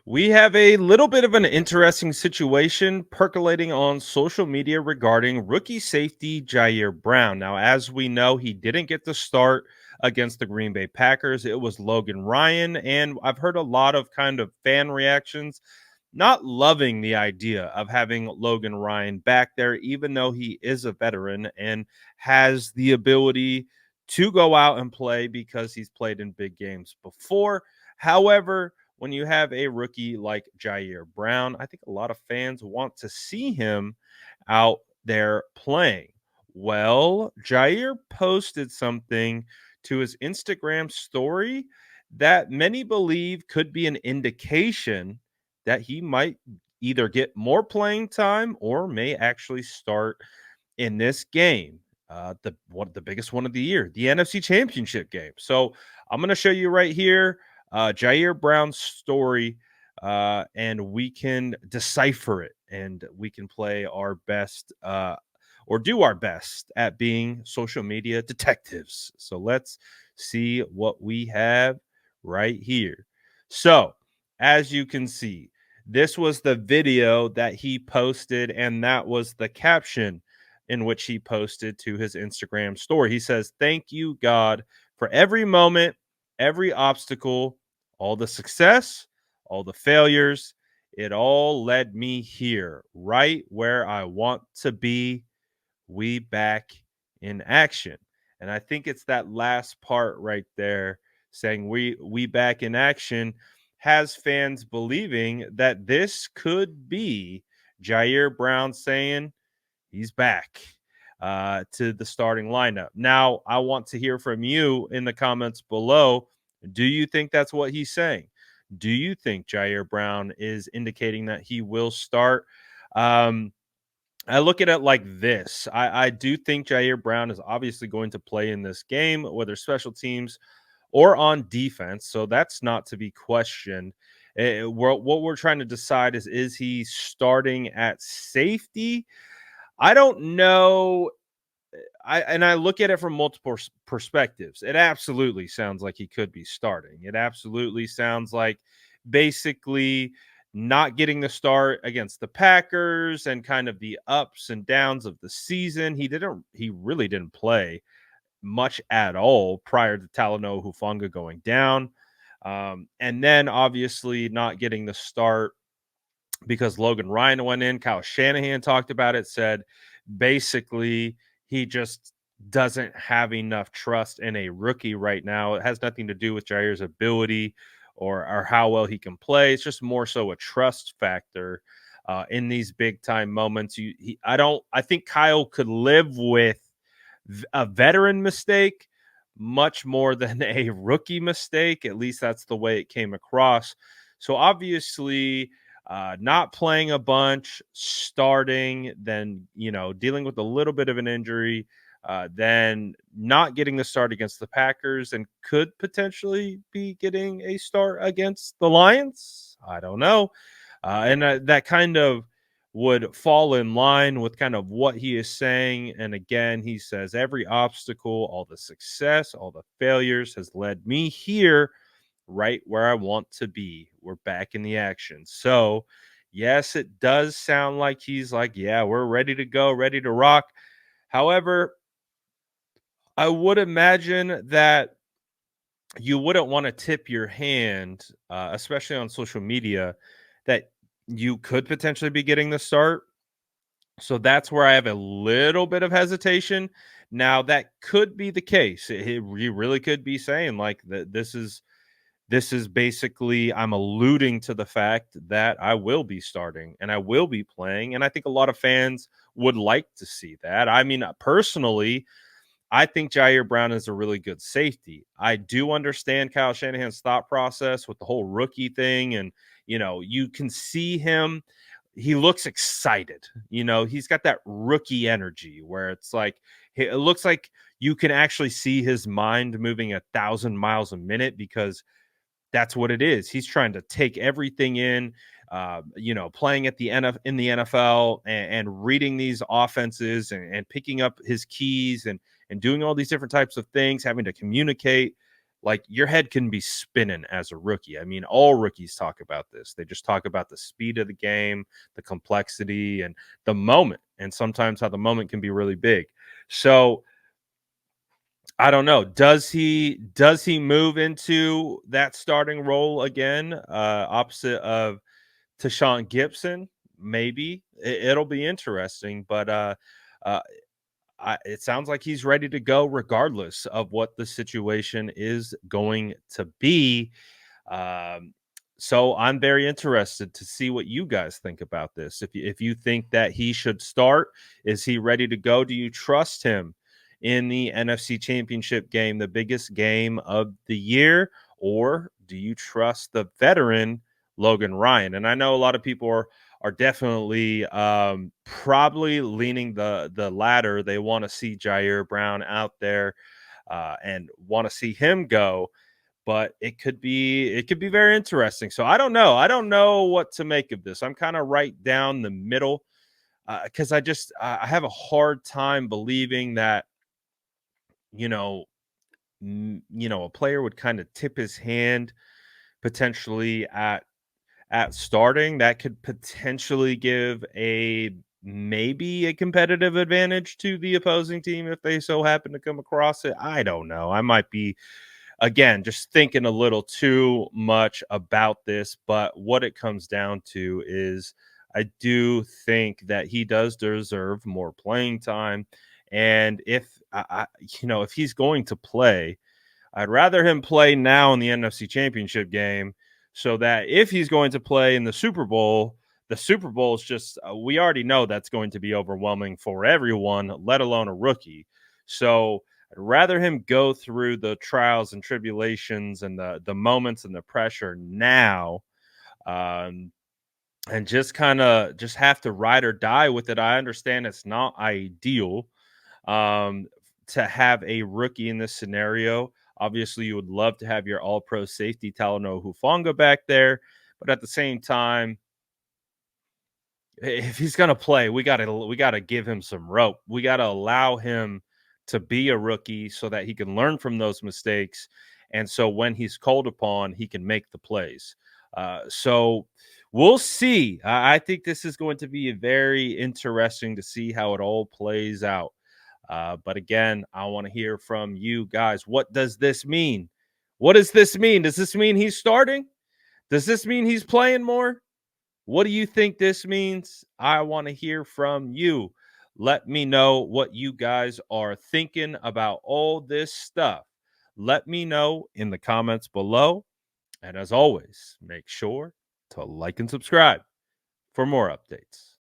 We have a little bit of an interesting situation percolating on social media regarding rookie safety Ji'Ayir Brown. Now, as we know, he didn't get the start against the Green Bay Packers. It was Logan Ryan, and I've heard a lot of kind of fan reactions not loving the idea of having Logan Ryan back there, even though he is a veteran and has the ability to go out and play because he's played in big games before. However, when you have a rookie like Ji'Ayir Brown, I think a lot of fans want to see him out there playing. Well, Jair posted something to his Instagram story that many believe could be an indication that he might either get more playing time or may actually start in this game. The biggest one of the year, the NFC Championship game. So I'm going to show you right here, Ji'Ayir Brown's story, and we can decipher it, and we can play our best, or do our best at being social media detectives. So let's see what we have right here. So as you can see, this was the video that he posted, and that was the caption in which he posted to his Instagram story. He says, "Thank you, God, for every moment, every obstacle, all the success, all the failures. It all led me here, right where I want to be. We back in action." And I think it's that last part right there saying we back in action has fans believing that this could be Ji'Ayir Brown saying he's back to the starting lineup. Now, I want to hear from you in the comments below. Do you think that's what he's saying? Do you think Ji'Ayir Brown is indicating that he will start? Um, I look at it like this. I do think Ji'Ayir Brown is obviously going to play in this game, whether special teams or on defense. So that's not to be questioned. What we're trying to decide is he starting at safety? I don't know. I look at it from multiple perspectives. It absolutely sounds like he could be starting. It absolutely sounds like basically not getting the start against the Packers and kind of the ups and downs of the season. He really didn't play much at all prior to Talanoa Hufanga going down. And then obviously not getting the start because Logan Ryan went in. Kyle Shanahan talked about it, said basically he just doesn't have enough trust in a rookie right now. It has nothing to do with Jair's ability or how well he can play. It's just more so a trust factor in these big time moments. I think Kyle could live with a veteran mistake much more than a rookie mistake. At least that's the way it came across. So obviously, not playing a bunch, starting, then dealing with a little bit of an injury, then not getting the start against the Packers, and could potentially be getting a start against the Lions. I don't know, and that kind of would fall in line with kind of what he is saying. And again, he says every obstacle, all the success, all the failures has led me here, right where I want to be. We're back in the action. So, yes, it does sound like he's like, yeah, we're ready to go, ready to rock. However, I would imagine that you wouldn't want to tip your hand, especially on social media, that you could potentially be getting the start. So that's where I have a little bit of hesitation. Now that could be the case. He really could be saying like that. This is basically, I'm alluding to the fact that I will be starting and I will be playing. And I think a lot of fans would like to see that. I mean, personally, I think Ji'Ayir Brown is a really good safety. I do understand Kyle Shanahan's thought process with the whole rookie thing. And, you can see him. He looks excited. He's got that rookie energy where it's like, it looks like you can actually see his mind moving 1,000 miles a minute because that's what it is. He's trying to take everything in, playing at in the NFL and reading these offenses and picking up his keys and doing all these different types of things, having to communicate. like your head can be spinning as a rookie. I mean, all rookies talk about this. They just talk about the speed of the game, the complexity, and the moment, and sometimes how the moment can be really big. So I don't know. Does he move into that starting role again, opposite of Tashawn Gibson? Maybe it'll be interesting, but uh, it sounds like he's ready to go regardless of what the situation is going to be. Um, so I'm very interested to see what you guys think about this. If you think that he should start, is he ready to go? Do you trust him in the NFC Championship game, the biggest game of the year, or do you trust the veteran Logan Ryan? And I know a lot of people are definitely probably leaning the latter. They want to see Ji'Ayir Brown out there and want to see him go, but it could be very interesting. So I don't know. I don't know what to make of this. I'm kind of right down the middle because I have a hard time believing that you know a player would kind of tip his hand potentially at starting. That could potentially give a maybe a competitive advantage to the opposing team if they so happen to come across it. I don't know. I might be again just thinking a little too much about this, but what it comes down to is I do think that he does deserve more playing time, and if if he's going to play, I'd rather him play now in the NFC Championship game so that if he's going to play in the Super Bowl is just, we already know that's going to be overwhelming for everyone, let alone a rookie. So I'd rather him go through the trials and tribulations and the moments and the pressure now, um, and just kind of just have to ride or die with it. I understand it's not ideal, um, to have a rookie in this scenario. Obviously, you would love to have your all pro safety Talanoa Hufanga back there. But at the same time, if he's gonna play, we gotta give him some rope. We gotta allow him to be a rookie so that he can learn from those mistakes. And so when he's called upon, he can make the plays. So we'll see. I think this is going to be very interesting to see how it all plays out. But again, I want to hear from you guys. What does this mean? What does this mean? Does this mean he's starting? Does this mean he's playing more? What do you think this means? I want to hear from you. Let me know what you guys are thinking about all this stuff. Let me know in the comments below. And as always, make sure to like and subscribe for more updates.